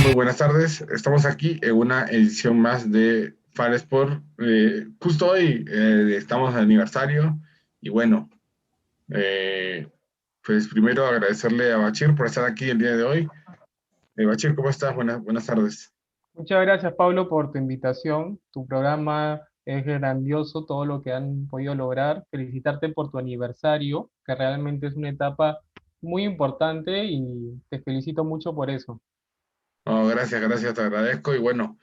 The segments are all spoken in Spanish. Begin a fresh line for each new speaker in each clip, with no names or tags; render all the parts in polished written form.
Muy buenas tardes. Estamos aquí en una edición más de Fan Sport. Justo hoy estamos de aniversario y bueno, eh, pues primero agradecerle a Bachir por estar aquí el día de hoy. Bachir, ¿cómo estás? Buenas tardes.
Muchas gracias, Pablo, por tu invitación. Tu programa es grandioso, todo lo que han podido lograr. Felicitarte por tu aniversario, que realmente es una etapa muy importante y te felicito mucho por eso.
No, gracias, te agradezco. Y bueno,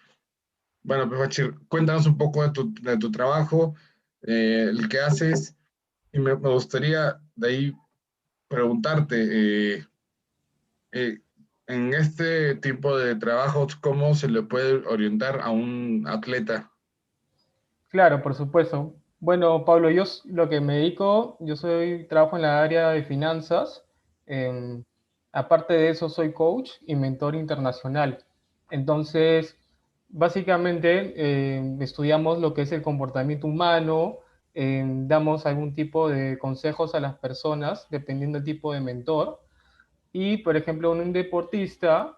pues Bachir, cuéntanos un poco de tu trabajo, el que haces, y me gustaría de ahí preguntarte, eh, en este tipo de trabajos, ¿cómo se le puede orientar a un atleta?
Claro, por supuesto. Bueno, Pablo, lo que me dedico, trabajo en la área de finanzas. em, Aparte de eso, soy coach y mentor internacional. Entonces, básicamente, estudiamos lo que es el comportamiento humano, damos algún tipo de consejos a las personas, dependiendo del tipo de mentor. Y, por ejemplo, en un deportista,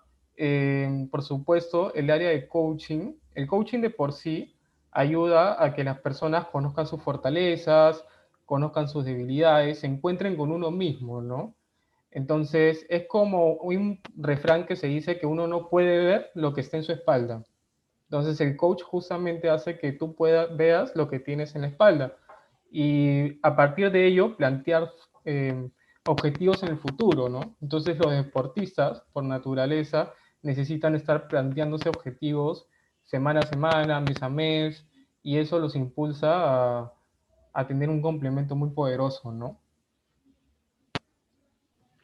por supuesto, el coaching de por sí ayuda a que las personas conozcan sus fortalezas, conozcan sus debilidades, se encuentren con uno mismo, ¿no? Entonces, es como un refrán que se dice que uno no puede ver lo que está en su espalda. Entonces, el coach justamente hace que tú veas lo que tienes en la espalda y a partir de ello plantear eh, objetivos en el futuro, ¿no? Entonces los deportistas, por naturaleza, necesitan estar planteándose objetivos semana a semana, mes a mes, y eso los impulsa a tener un complemento muy poderoso, ¿no?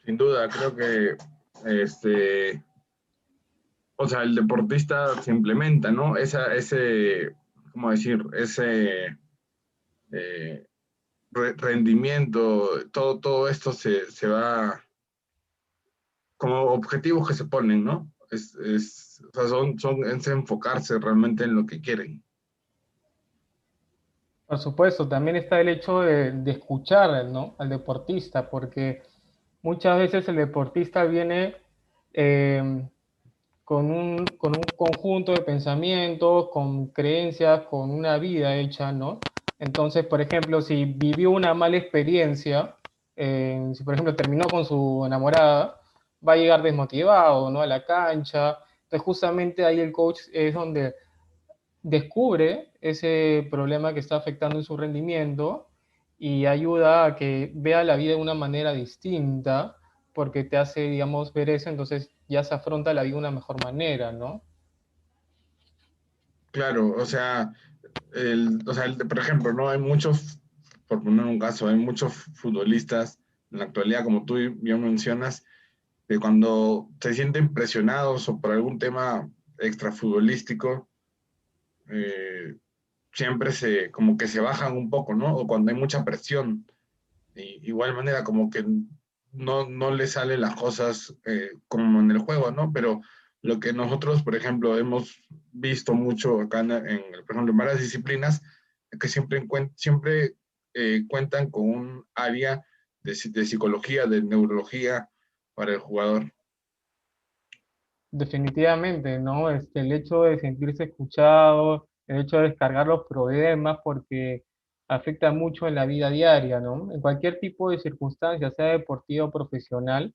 Sin duda, creo que este, o sea, el deportista se implementa, ¿no? ¿Cómo decir? Ese eh, rendimiento, todo esto se va como objetivos que se ponen, ¿no? O sea, es enfocarse realmente en lo que quieren.
Por supuesto, también está el hecho de escuchar, ¿no? Al deportista, porque muchas veces el deportista viene eh, con un conjunto de pensamientos, con creencias, con una vida hecha, ¿no? Entonces, por ejemplo, si vivió una mala experiencia, si por ejemplo terminó con su enamorada, va a llegar desmotivado, ¿no? A la cancha. Entonces, justamente ahí el coach es donde descubre ese problema que está afectando en su rendimiento y ayuda a que vea la vida de una manera distinta, porque te hace, digamos, ver eso, entonces ya se afronta la vida de una mejor manera, ¿no?
Claro, o sea, por ejemplo, ¿no? Hay muchos, por poner un caso, hay muchos futbolistas en la actualidad, como tú bien mencionas, que cuando se sienten presionados o por algún tema extrafutbolístico, eh, siempre como que se bajan un poco, ¿no? O cuando hay mucha presión, igual manera como que no le salen las cosas como en el juego, ¿no? Pero lo que nosotros, por ejemplo, hemos visto mucho acá por ejemplo, en varias disciplinas, es que siempre cuentan con un área de psicología, de neurología para el jugador.
Definitivamente, ¿no? El hecho de sentirse escuchado, el hecho de descargar los problemas, porque afecta mucho en la vida diaria, ¿no? En cualquier tipo de circunstancia, sea deportiva o profesional,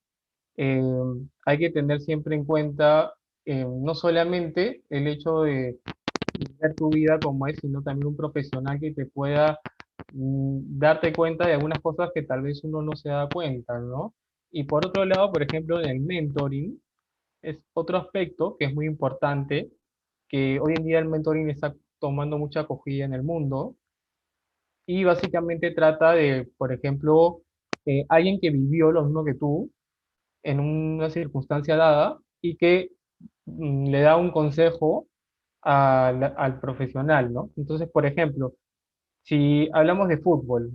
eh, hay que tener siempre en cuenta no solamente el hecho de ver tu vida como es, sino también un profesional que te pueda darte cuenta de algunas cosas que tal vez uno no se da cuenta, ¿no? Y por otro lado, por ejemplo, en el mentoring es otro aspecto que es muy importante, que hoy en día el mentoring está tomando mucha acogida en el mundo y básicamente trata de, por ejemplo, alguien que vivió lo mismo que tú en una circunstancia dada y que le da un consejo al profesional, ¿no? Entonces, por ejemplo, si hablamos de fútbol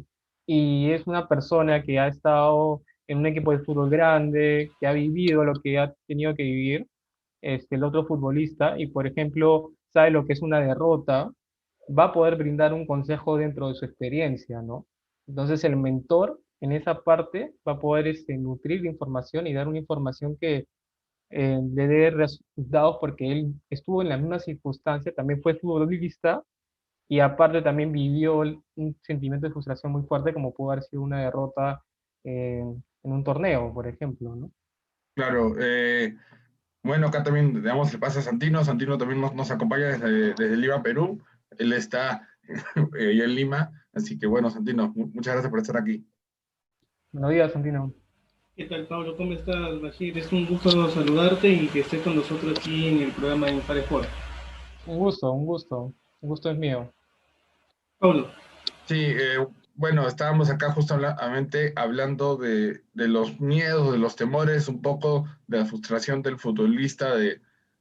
y es una persona que ha estado en un equipo de fútbol grande, que ha vivido lo que ha tenido que vivir, el otro futbolista, y por ejemplo sabe lo que es una derrota, va a poder brindar un consejo dentro de su experiencia, ¿no? Entonces el mentor en esa parte va a poder nutrir la información y dar una información que le dé resultados porque él estuvo en la misma circunstancia, también fue futbolista y aparte también vivió un sentimiento de frustración muy fuerte como pudo haber sido una derrota en un torneo, por ejemplo, ¿no?
Claro, bueno, acá también, digamos, le pasa a Santino. Santino también nos acompaña desde Lima, Perú. Él está allá en Lima. Así que bueno, Santino, muchas gracias por estar aquí.
Buenos días, Santino.
¿Qué tal, Pablo? ¿Cómo estás, Bashir? Es un gusto saludarte y que estés con nosotros aquí en el programa de Infare Sport.
Un gusto, un gusto. Un gusto es mío.
Pablo,
Sí, bueno, estábamos acá justamente hablando de los miedos, de los temores, un poco de la frustración del futbolista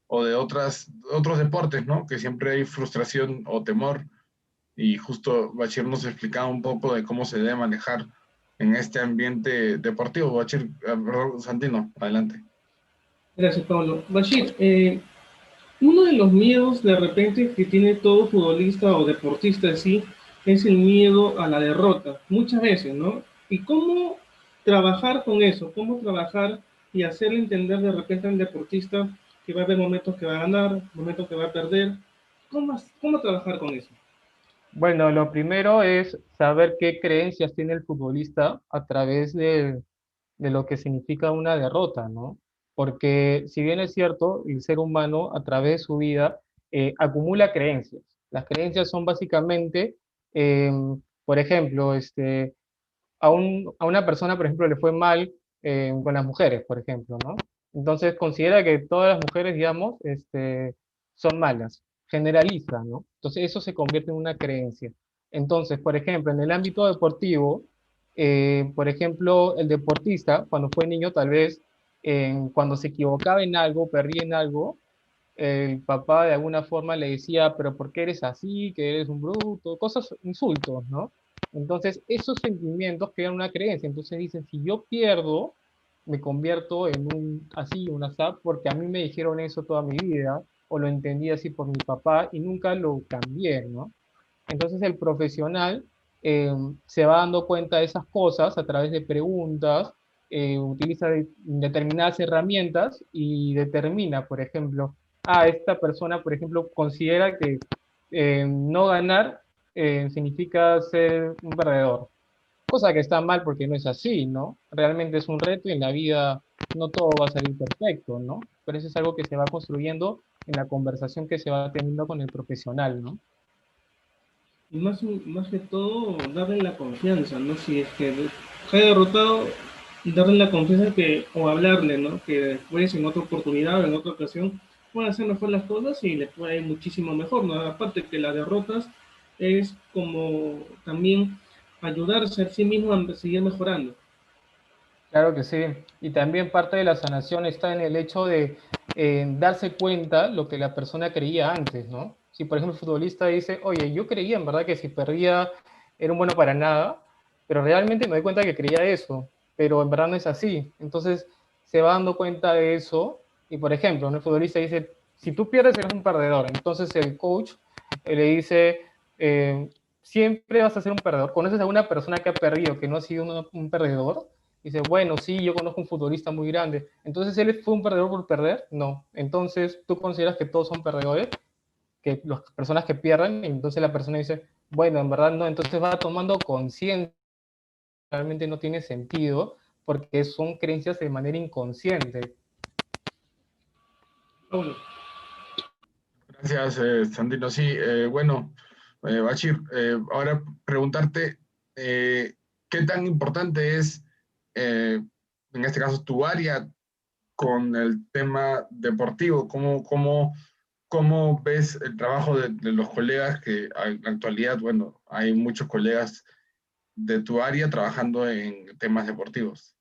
o de otros deportes, ¿no? Que siempre hay frustración o temor. Y justo Bachir nos explicaba un poco de cómo se debe manejar en este ambiente deportivo. Bachir, perdón, Santino, adelante.
gracias, Pablo. Bashir, uno de los miedos de repente que tiene todo futbolista o deportista en sí es el miedo a la derrota, muchas veces, ¿no? ¿Y cómo trabajar con eso? ¿Cómo trabajar y hacerle entender de repente al deportista que va a haber momentos que va a ganar, momentos que va a perder? ¿Cómo trabajar con eso?
Bueno, lo primero es saber qué creencias tiene el futbolista a través de lo que significa una derrota, ¿no? Porque si bien es cierto, el ser humano a través de su vida acumula creencias. Las creencias son básicamente, eh, por ejemplo, a una persona, por ejemplo, le fue mal con las mujeres, por ejemplo, ¿no? Entonces considera que todas las mujeres, digamos, son malas, generaliza, ¿no? Entonces eso se convierte en una creencia. Entonces, por ejemplo, en el ámbito deportivo, por ejemplo, el deportista, cuando fue niño, tal vez, cuando se equivocaba en algo, perdía en algo, el papá de alguna forma le decía, pero ¿por qué eres así? Que eres un bruto, cosas, insultos, ¿no? Entonces, esos sentimientos crean una creencia. Entonces dicen, si yo pierdo, me convierto en un así, un asap, porque a mí me dijeron eso toda mi vida, o lo entendí así por mi papá y nunca lo cambié, ¿no? Entonces el profesional se va dando cuenta de esas cosas a través de preguntas, utiliza determinadas herramientas y determina, por ejemplo, esta persona, por ejemplo, considera que no ganar significa ser un perdedor, cosa que está mal porque no es así, ¿no? Realmente es un reto y en la vida no todo va a salir perfecto, ¿no? Pero eso es algo que se va construyendo en la conversación que se va teniendo con el profesional, ¿no?
Y más que todo, darle la confianza, ¿no? Si es que cae derrotado, darle la confianza que, o hablarle, ¿no? Que después, en otra oportunidad, en otra ocasión, puede hacer mejor las cosas y le puede ir muchísimo mejor, ¿no? Aparte que las derrotas es como también ayudarse a sí mismo a seguir mejorando.
Claro que sí. Y también parte de la sanación está en el hecho de darse cuenta lo que la persona creía antes, ¿no? Si, por ejemplo, el futbolista dice, oye, yo creía en verdad que si perdía era un bueno para nada, pero realmente me doy cuenta que creía eso, pero en verdad no es así. Entonces se va dando cuenta de eso y, por ejemplo, ¿no? El futbolista dice, si tú pierdes eres un perdedor. Entonces el coach le dice, eh, siempre vas a ser un perdedor. ¿Conoces a una persona que ha perdido, que no ha sido un perdedor? Dice, bueno, sí, yo conozco un futbolista muy grande. Entonces, ¿él fue un perdedor por perder? No. Entonces, ¿tú consideras que todos son perdedores? Que las personas que pierden, y entonces la persona dice, bueno, en verdad no. Entonces va tomando conciencia, realmente no tiene sentido, porque son creencias de manera inconsciente.
Paulo,
Gracias, Santino. Sí, bueno, Bachir, ahora preguntarte qué tan importante es, en este caso, tu área con el tema deportivo. ¿Cómo ves el trabajo de los colegas que en la actualidad, bueno, hay muchos colegas de tu área trabajando en temas deportivos?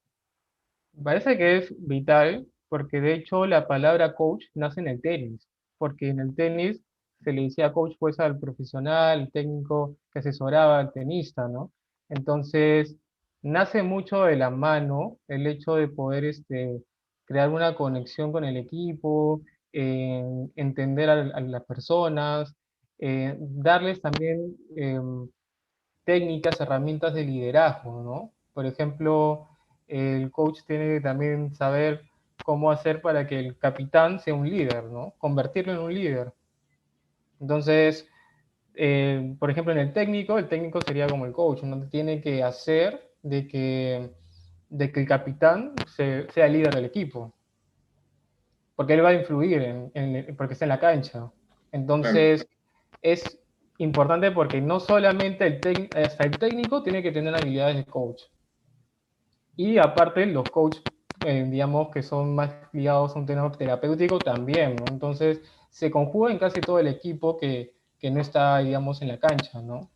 Me parece que es vital, porque de hecho la palabra coach nace en el tenis, porque en el tenis se le decía coach pues al profesional, el técnico que asesoraba al tenista, ¿no? Entonces, nace mucho de la mano el hecho de poder crear una conexión con el equipo, entender a las personas, darles también técnicas, herramientas de liderazgo, ¿no? Por ejemplo, el coach tiene que también saber cómo hacer para que el capitán sea un líder, ¿no? Convertirlo en un líder. Entonces, por ejemplo, en el técnico sería como el coach, ¿no? Tiene que hacer de que el capitán sea el líder del equipo, porque él va a influir porque está en la cancha.
Claro,
Entonces, es importante porque no solamente hasta el técnico tiene que tener habilidades de coach. Y aparte, los coaches, digamos, que son más ligados a un tema terapéutico también, ¿no? Entonces, se conjuga en casi todo el equipo que no está, digamos, en la cancha, ¿no?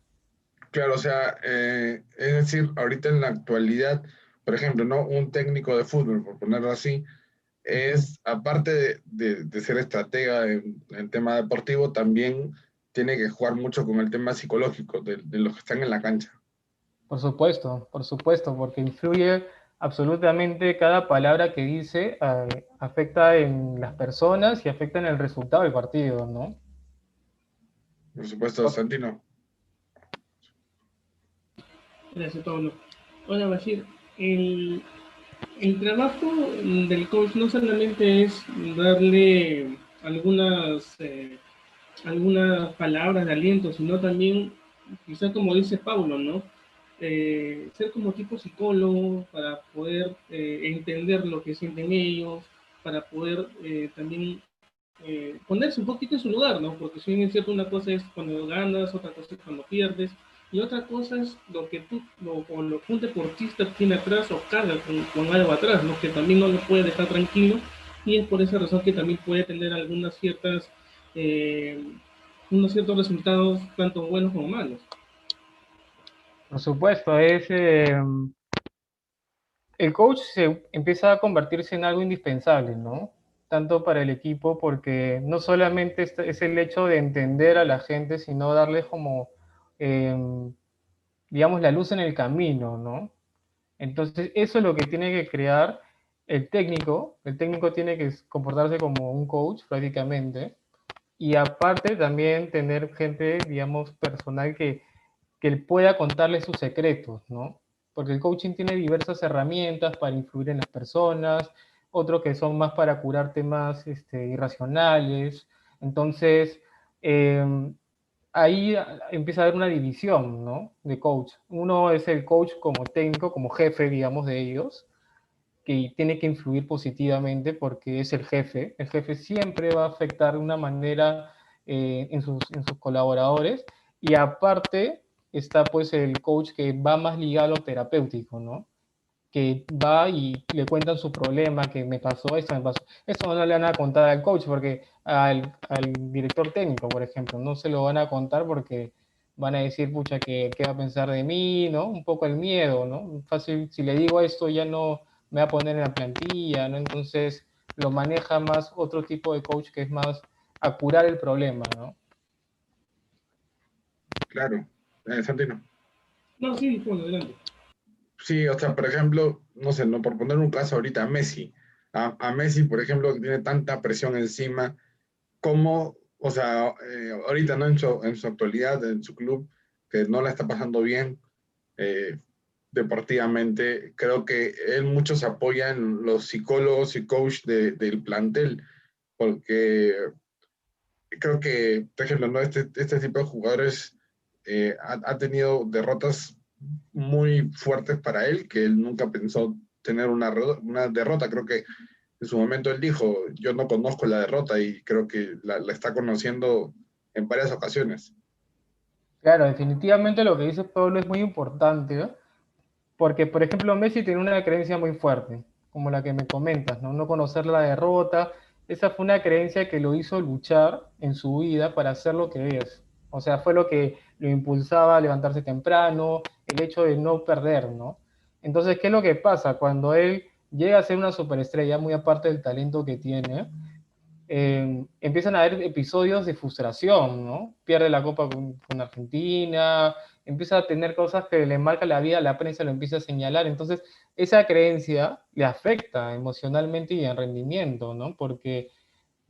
claro, o sea, es decir, ahorita en la actualidad, por ejemplo, ¿no? Un técnico de fútbol, por ponerlo así, es, aparte de ser estratega en el tema deportivo, también tiene que jugar mucho con el tema psicológico de los que están en la cancha.
Por supuesto, porque influye absolutamente cada palabra que dice, afecta en las personas y afecta en el resultado del partido, ¿no?
Por supuesto, Santino.
Gracias, Pablo. Hola, Bashir. El trabajo del coach no solamente es darle algunas palabras de aliento, sino también, quizás como dice Pablo, ¿no? Ser como tipo psicólogo para poder entender lo que sienten ellos, para poder también ponerse un poquito en su lugar, ¿no? Porque si bien es cierto, una cosa es cuando ganas, otra cosa es cuando pierdes, y otra cosa es lo que lo que un deportista tiene atrás o carga con algo atrás, ¿no? Que también no lo puede dejar tranquilo, y es por esa razón que también puede tener eh, unos ciertos resultados, tanto buenos como malos.
Por supuesto, el coach se empieza a convertirse en algo indispensable, ¿no? Tanto para el equipo, porque no solamente es el hecho de entender a la gente, sino darles como, eh, digamos, la luz en el camino, ¿no? Entonces, eso es lo que tiene que crear el técnico. El técnico tiene que comportarse como un coach prácticamente. Y aparte también tener gente, digamos, personal que él pueda contarle sus secretos, ¿no? Porque el coaching tiene diversas herramientas para influir en las personas, otros que son más para curar temas irracionales. Entonces, eh, ahí empieza a haber una división, ¿no? De coach. Uno es el coach como técnico, como jefe, digamos, de ellos, que tiene que influir positivamente porque es el jefe. El jefe siempre va a afectar de una manera en sus colaboradores. Y aparte está pues el coach que va más ligado a lo terapéutico, ¿no? Que va y le cuentan su problema, que me pasó esto, me pasó. Eso no le van a contar al coach, porque al director técnico, por ejemplo, no se lo van a contar porque van a decir, pucha, ¿qué va a pensar de mí, ¿no? Un poco el miedo, ¿no? Fácil, si le digo esto ya no me va a poner en la plantilla, ¿no? Entonces lo maneja más otro tipo de coach que es más a curar el problema, ¿no?
Claro, Santino.
No, sí, bueno, adelante.
Sí, o sea, por ejemplo, no sé, no por poner un caso ahorita, a Messi. A Messi, por ejemplo, que tiene tanta presión encima, como, o sea, ahorita, ¿no? En su actualidad, en su club, que no la está pasando bien eh, deportivamente, creo que él mucho se apoya en los psicólogos y coach del plantel, porque creo que, por ejemplo, ¿no? Este tipo de jugadores ha tenido derrotas muy fuertes para él, que él nunca pensó tener una derrota. Creo que en su momento él dijo, yo no conozco la derrota y creo que la está conociendo en varias ocasiones.
Claro, definitivamente lo que dice Pablo es muy importante, ¿no? Porque, por ejemplo, Messi tiene una creencia muy fuerte, como la que me comentas, ¿no? No conocer la derrota. Esa fue una creencia que lo hizo luchar en su vida para ser lo que es. O sea, fue lo que lo impulsaba a levantarse temprano, el hecho de no perder, ¿no? Entonces, ¿qué es lo que pasa? Cuando él llega a ser una superestrella, muy aparte del talento que tiene, empiezan a haber episodios de frustración, ¿no? Pierde la copa con Argentina, empieza a tener cosas que le marcan la vida, la prensa lo empieza a señalar, entonces esa creencia le afecta emocionalmente y en rendimiento, ¿no? Porque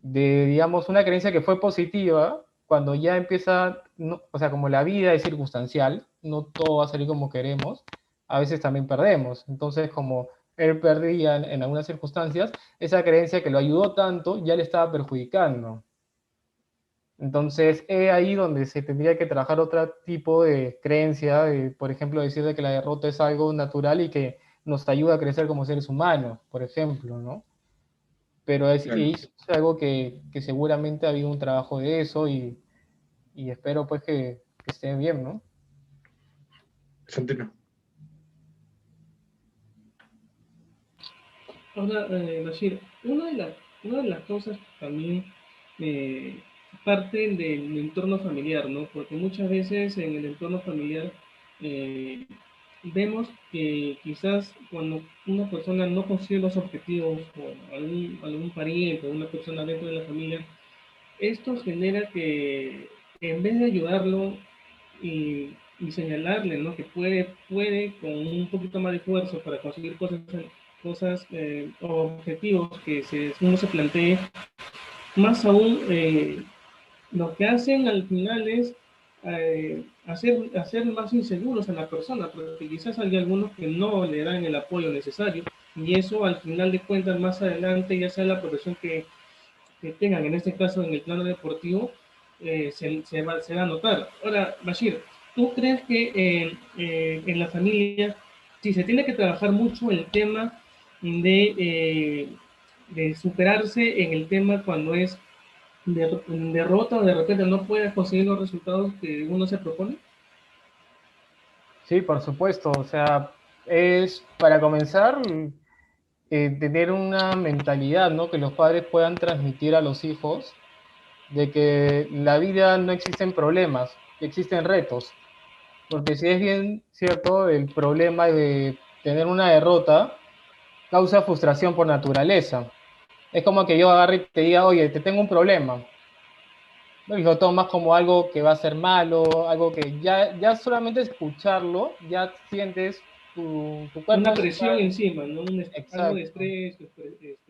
digamos, una creencia que fue positiva, cuando ya empieza, no, o sea, como la vida es circunstancial, no todo va a salir como queremos, a veces también perdemos. Entonces, como él perdía en algunas circunstancias, esa creencia que lo ayudó tanto ya le estaba perjudicando. Entonces, es ahí donde se tendría que trabajar otro tipo de creencia, de, por ejemplo, decir de que la derrota es algo natural y que nos ayuda a crecer como seres humanos, por ejemplo, ¿no? Pero
Claro,
es algo que seguramente ha habido un trabajo de eso y espero pues que esté bien, ¿no?
Santino.
Ahora, Bashir, una de las cosas también eh, parte del entorno familiar, ¿no? Porque muchas veces en el entorno familiar eh, vemos que quizás cuando una persona no consigue los objetivos o algún pariente o una persona dentro de la familia, esto genera que en vez de ayudarlo y señalarle, ¿no? Que puede con un poquito más de esfuerzo para conseguir cosas o objetivos que uno se plantee, más aún lo que hacen al final es hacer más inseguros a la persona, porque quizás hay algunos que no le dan el apoyo necesario y eso al final de cuentas más adelante, ya sea la profesión que tengan, en este caso en el plano deportivo, se va a notar. Ahora, Bashir, ¿tú crees que en la familia, si se tiene que trabajar mucho el tema de superarse en el tema cuando es derrota o de repente no puedes conseguir los resultados que uno se propone?
Sí, por supuesto, o sea, es para comenzar tener una mentalidad, ¿no? Que los padres puedan transmitir a los hijos de que la vida no existen problemas, existen retos. Porque si es bien cierto, el problema de tener una derrota causa frustración por naturaleza. Es como que yo agarre y te diga, oye, te tengo un problema. Y lo tomas como algo que va a ser malo, algo que ya solamente escucharlo, ya sientes tu cuerpo
Una
está
presión encima, ¿no? Algo de
exacto.
estrés,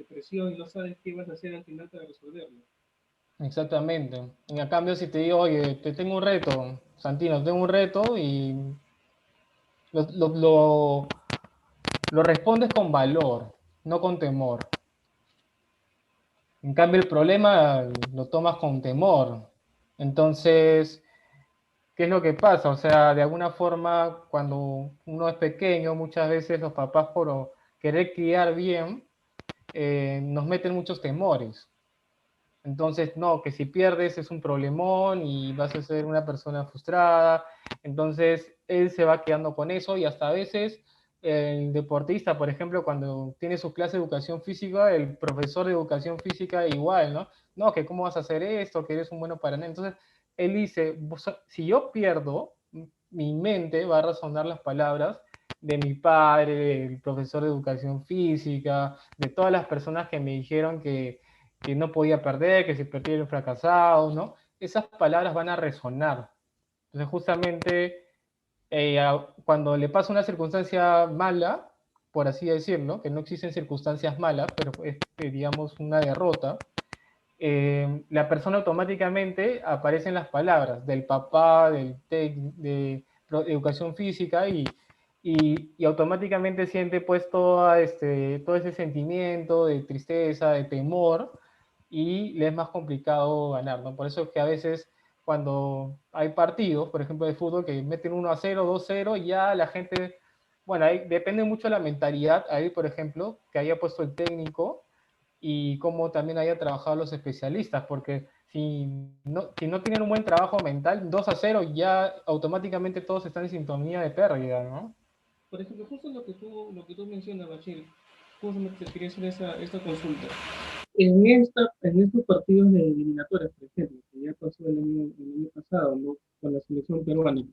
presión y no sabes qué vas a hacer al final para resolverlo.
Exactamente. Y a cambio, si te digo, oye, te tengo un reto, Santino, tengo un reto y lo, lo, lo, lo respondes con valor, no con temor. En cambio, el problema lo tomas con temor. Entonces, ¿qué es lo que pasa? O sea, de alguna forma, cuando uno es pequeño, muchas veces los papás por querer criar bien, nos meten muchos temores. Entonces, no, que si pierdes es un problemón y vas a ser una persona frustrada. Entonces, él se va quedando con eso y hasta a veces el deportista, por ejemplo, cuando tiene su clase de educación física, el profesor de educación física igual, ¿no? No, que cómo vas a hacer esto, que eres un bueno para nada. Entonces, él dice, si yo pierdo, mi mente va a razonar las palabras de mi padre, del profesor de educación física, de todas las personas que me dijeron que no podía perder, que si perdía era fracasado, ¿no? Esas palabras van a resonar. Entonces, justamente, cuando le pasa una circunstancia mala, por así decirlo, que no existen circunstancias malas, pero es, digamos, una derrota, la persona automáticamente aparecen las palabras del papá, de educación física y automáticamente siente pues todo ese sentimiento de tristeza, de temor y le es más complicado ganar, ¿no? Por eso es que a veces cuando hay partidos, por ejemplo, de fútbol, que meten 1-0, 2-0, ya la gente, bueno, ahí depende mucho de la mentalidad, ahí, por ejemplo, que haya puesto el técnico y cómo también haya trabajado los especialistas, porque si no tienen un buen trabajo mental, 2-0 ya automáticamente todos están en sintonía de pérdida, ¿no?
Por ejemplo, justo lo que tú mencionas, Bashir, justamente te quería hacer esta consulta. En estos partidos de eliminatorias, por ejemplo, que ya pasó el año pasado, ¿no? Con la selección peruana,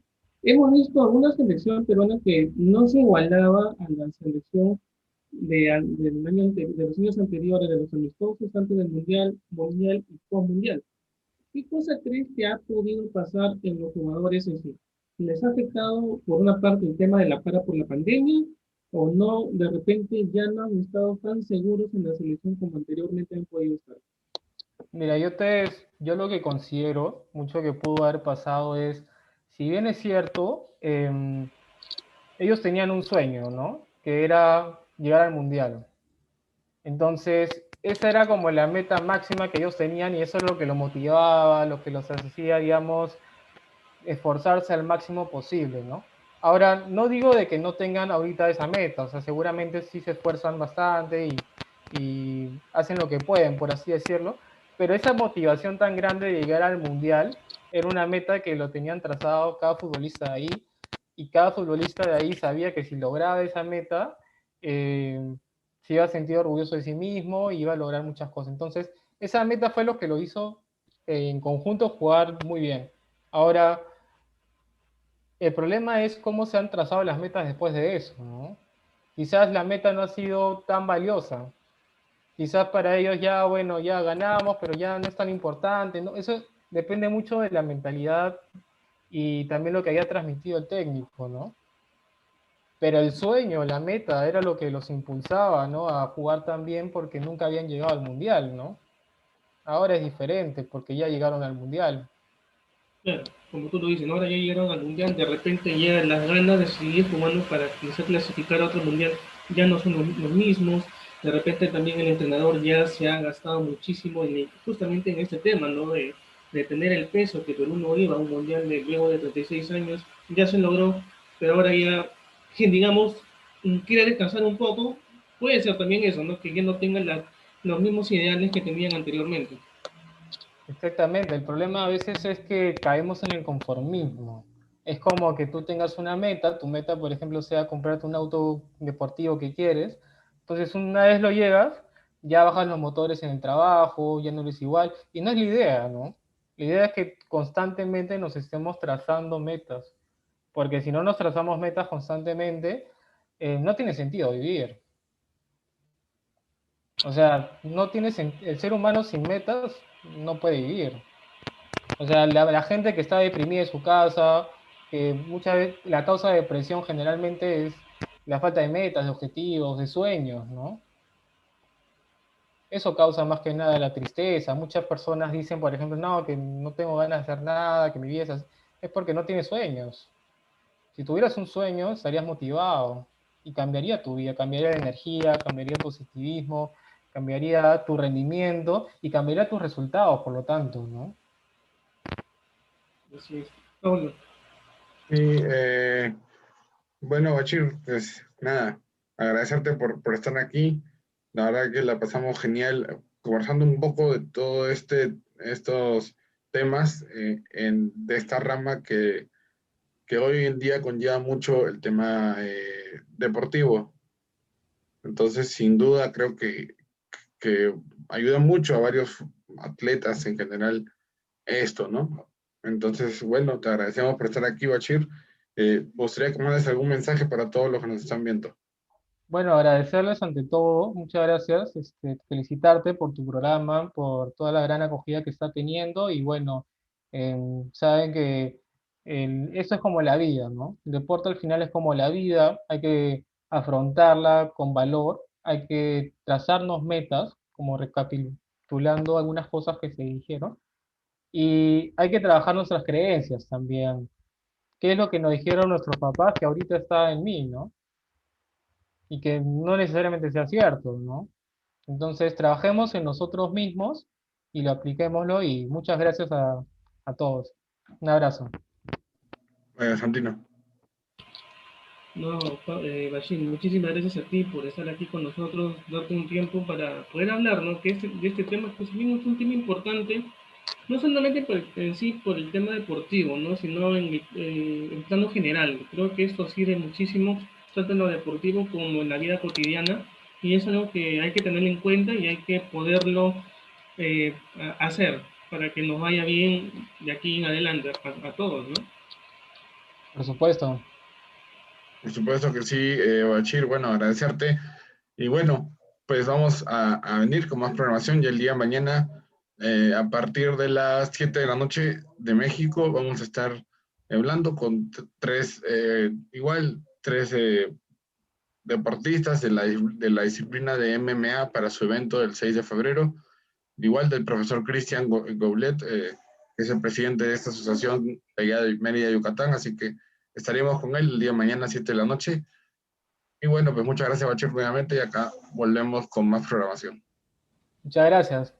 hemos visto a una selección peruana que no se igualaba a la selección de los años anteriores, de los amistosos antes del Mundial y post-Mundial. ¿Qué cosa crees que ha podido pasar en los jugadores en sí? ¿Les ha afectado por una parte el tema de la para por la pandemia o no? De repente ya no han estado tan seguros en la selección como anteriormente han podido estar.
Mira, yo lo que considero, mucho que pudo haber pasado es, si bien es cierto, ellos tenían un sueño, ¿no? Que era llegar al Mundial. Entonces, esa era como la meta máxima que ellos tenían y eso es lo que los motivaba, lo que los hacía, digamos, esforzarse al máximo posible, ¿no? Ahora, no digo de que no tengan ahorita esa meta, o sea, seguramente sí se esfuerzan bastante y hacen lo que pueden, por así decirlo, pero esa motivación tan grande de llegar al Mundial era una meta que lo tenían trazado cada futbolista de ahí y cada futbolista de ahí sabía que si lograba esa meta, se iba a sentir orgulloso de sí mismo y iba a lograr muchas cosas. Entonces, esa meta fue lo que lo hizo en conjunto jugar muy bien. Ahora, el problema es cómo se han trazado las metas después de eso, ¿no? Quizás la meta no ha sido tan valiosa. Quizás para ellos ya, bueno, ya ganamos, pero ya no es tan importante, ¿no? Eso depende mucho de la mentalidad y también lo que haya transmitido el técnico, ¿no? Pero el sueño, la meta, era lo que los impulsaba, ¿no? A jugar tan bien porque nunca habían llegado al Mundial, ¿no? Ahora es diferente porque ya llegaron al Mundial.
Claro, como tú lo dices, ¿no? Ahora ya llegaron al mundial, de repente llegan las ganas de seguir jugando para quizás clasificar a otro mundial, ya no son los mismos, de repente también el entrenador ya se ha gastado muchísimo justamente en este tema, ¿no? De tener el peso que Perú no iba a un mundial luego de 36 años, ya se logró, pero ahora ya, quien digamos, quiere descansar un poco, puede ser también eso, ¿no? Que ya no tengan los mismos ideales que tenían anteriormente.
Exactamente, el problema a veces es que caemos en el conformismo. Es como que tú tengas una meta, tu meta, por ejemplo, sea comprarte un auto deportivo que quieres. Entonces, una vez lo llegas, ya bajan los motores en el trabajo, ya no eres igual. Y no es la idea, ¿no? La idea es que constantemente nos estemos trazando metas. Porque si no nos trazamos metas constantemente, no tiene sentido vivir. O sea, no tiene el ser humano sin metas no puede vivir. O sea, la gente que está deprimida en su casa, que muchas veces la causa de depresión generalmente es la falta de metas, de objetivos, de sueños, ¿no? Eso causa más que nada la tristeza. Muchas personas dicen, por ejemplo, no, que no tengo ganas de hacer nada, que mi vida es así. Es porque no tienes sueños. Si tuvieras un sueño, estarías motivado y cambiaría tu vida, cambiaría la energía, cambiaría tu positivismo, cambiaría tu rendimiento y cambiaría tus resultados, por lo tanto, ¿no?
Así es. Pablo,
Sí, bueno, Bachir, pues nada, agradecerte por estar aquí. La verdad que la pasamos genial conversando un poco de todo estos temas de esta rama que hoy en día conlleva mucho el tema deportivo. Entonces, sin duda, creo que ayuda mucho a varios atletas en general esto, ¿no? Entonces, bueno, te agradecemos por estar aquí, Bachir. ¿Gustaría que mandes algún mensaje para todos los que nos están viendo?
Bueno, agradecerles ante todo, muchas gracias, felicitarte por tu programa, por toda la gran acogida que está teniendo y bueno, saben que esto es como la vida, ¿no? El deporte al final es como la vida, hay que afrontarla con valor, hay que trazarnos metas, como recapitulando algunas cosas que se dijeron, y hay que trabajar nuestras creencias también. ¿Qué es lo que nos dijeron nuestros papás que ahorita está en mí, ¿no? Y que no necesariamente sea cierto, ¿no? Entonces, trabajemos en nosotros mismos y lo apliquémoslo y muchas gracias a todos. Un abrazo.
Santino.
no, Bashir, muchísimas gracias a ti por estar aquí con nosotros, darte un tiempo para poder hablar, ¿no? De este tema que es un tema importante, no solamente en sí por el tema deportivo, ¿no? Sino en plano general. Creo que esto sirve muchísimo, tanto en lo deportivo como en la vida cotidiana, y es algo que hay que tener en cuenta y hay que poderlo hacer para que nos vaya bien de aquí en adelante a todos, ¿no?
Por supuesto.
Por supuesto que sí, Bachir. Bueno, agradecerte. Y bueno, pues vamos a venir con más programación y el día de mañana, a partir de las 7 de la noche de México, vamos a estar hablando con tres deportistas de la disciplina de MMA para su evento del 6 de febrero. Igual del profesor Cristian Goulet, que es el presidente de esta asociación de allá de Mérida, Yucatán. Así que estaremos con él el día de mañana a 7 de la noche. Y bueno, pues muchas gracias, Bachir, nuevamente, y acá volvemos con más programación.
Muchas gracias.